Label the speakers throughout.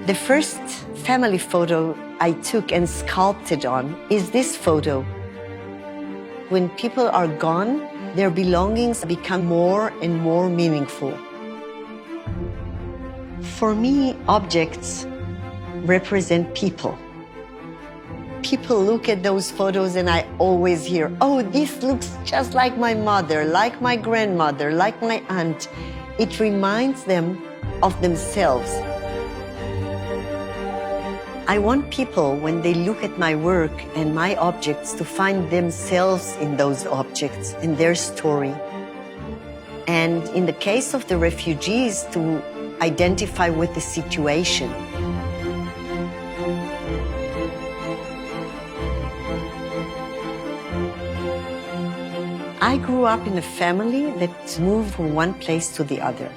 Speaker 1: The first family photo I took and sculpted on is this photo. When people are gone, their belongings become more and more meaningful. For me, objects represent people. People look at those photos and I always hear, oh, this looks just like my mother, like my grandmother, like my aunt. It reminds them of themselves. I want people, when they look at my work and my objects, to find themselves in those objects and their story. And in the case of the refugees, to identify with the situation. I grew up in a family that moved from one place to the other.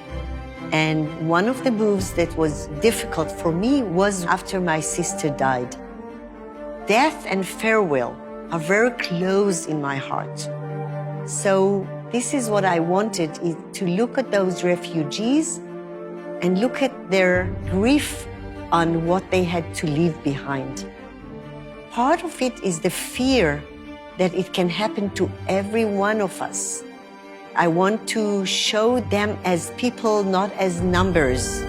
Speaker 1: And one of the moves that was difficult for me was after my sister died. Death and farewell are very close in my heart. So this is what I wanted, is to look at those refugees and look at their grief on what they had to leave behind. Part of it is the fear that it can happen to every one of us. I want to show them as people, not as numbers.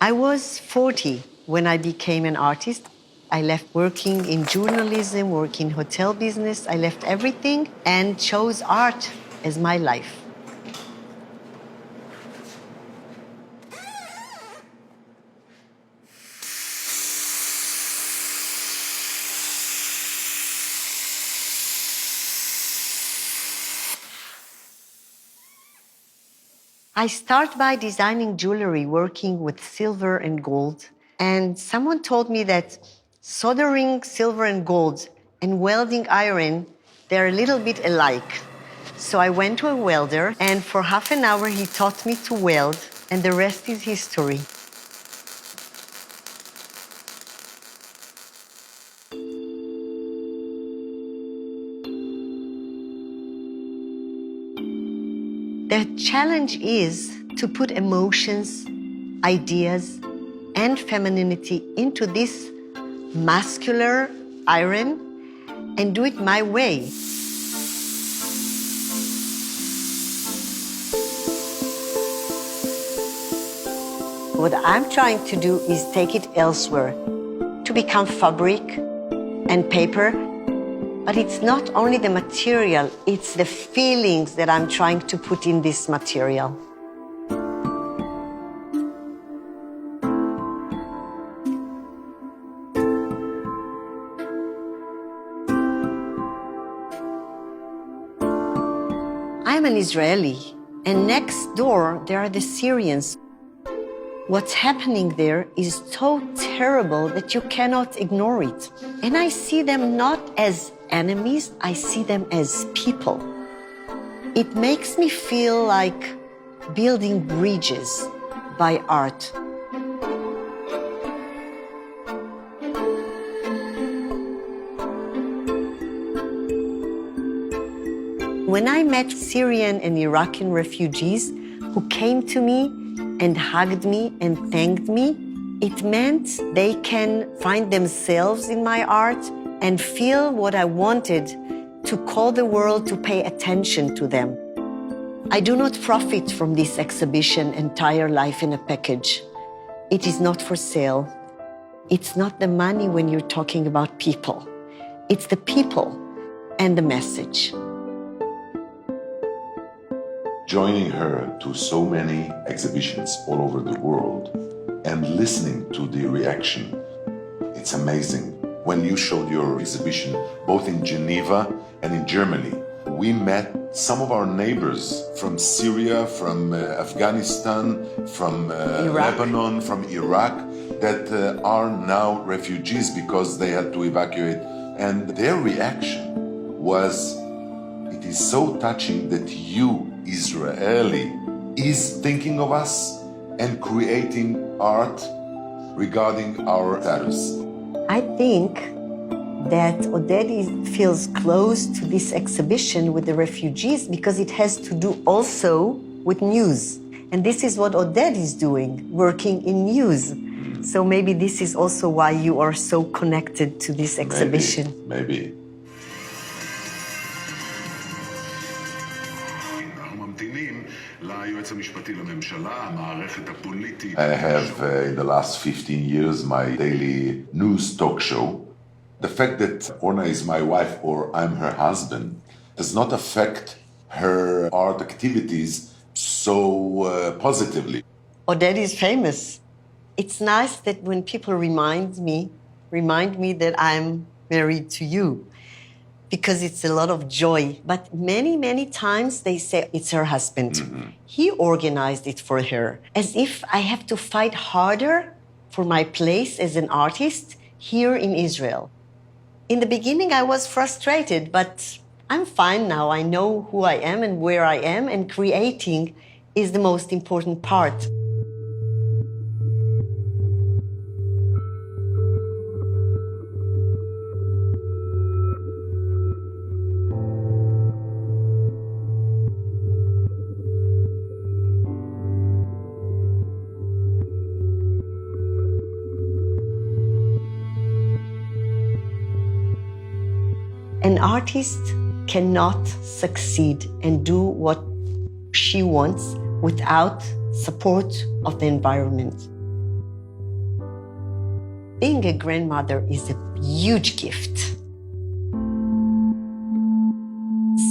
Speaker 1: I was 40 when I became an artist. I left working in journalism, working in hotel business. I left everything and chose art as my life. I start by designing jewelry, working with silver and gold. And someone told me that soldering silver and gold and welding iron, they're a little bit alike. So I went to a welder, and for half an hour he taught me to weld, and the rest is history. The challenge is to put emotions, ideas, and femininity into this muscular iron and do it my way. What I'm trying to do is take it elsewhere, to become fabric and paper. But it's not only the material, it's the feelings that I'm trying to put in this material. I'm an Israeli, and next door there are the Syrians. What's happening there is so terrible that you cannot ignore it. And I see them not as enemies, I see them as people. It makes me feel like building bridges by art. When I met Syrian and Iraqi refugees who came to me and hugged me and thanked me, it meant they can find themselves in my art and feel what I wanted, to call the world to pay attention to them. I do not profit from this exhibition, Entire Life in a Package. It is not for sale. It's not the money when you're talking about people. It's the people and the message.
Speaker 2: Joining her to so many exhibitions all over the world and listening to the reaction, it's amazing. When you showed your exhibition, both in Geneva and in Germany, we met some of our neighbors from Syria, from Afghanistan, from Lebanon, from Iraq, that are now refugees because they had to evacuate. And their reaction was, it is so touching that you, Israeli, is thinking of us and creating art regarding our status.
Speaker 1: I think that Oded feels close to this exhibition with the refugees because it has to do also with news. And this is what Oded is doing, working in news. So maybe this is also why you are so connected to this exhibition.
Speaker 2: Maybe. I have, in the last 15 years, my daily news talk show. The fact that Orna is my wife or I'm her husband does not affect her art activities so positively.
Speaker 1: Oded is famous. It's nice that when people remind me that I'm married to you, because it's a lot of joy. But many, many times they say it's her husband. Mm-hmm. He organized it for her, as if I have to fight harder for my place as an artist here in Israel. In the beginning, I was frustrated, but I'm fine now. I know who I am and where I am, and creating is the most important part. An artist cannot succeed and do what she wants without support of the environment. Being a grandmother is a huge gift.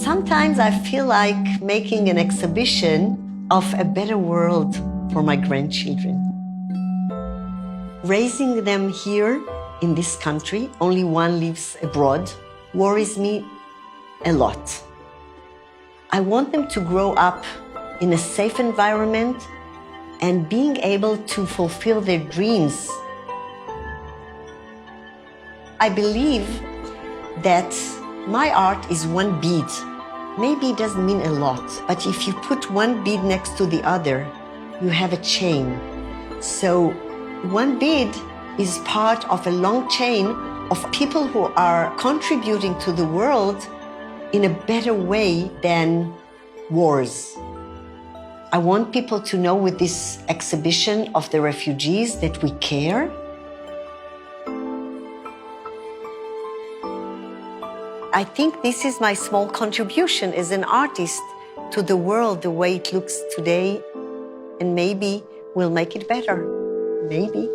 Speaker 1: Sometimes I feel like making an exhibition of a better world for my grandchildren. Raising them here in this country, only one lives abroad, worries me a lot. I want them to grow up in a safe environment and being able to fulfill their dreams. I believe that my art is one bead. Maybe it doesn't mean a lot, but if you put one bead next to the other, you have a chain. So one bead is part of a long chain of people who are contributing to the world in a better way than wars. I want people to know with this exhibition of the refugees that we care. I think this is my small contribution as an artist to the world the way it looks today, and maybe we'll make it better. Maybe.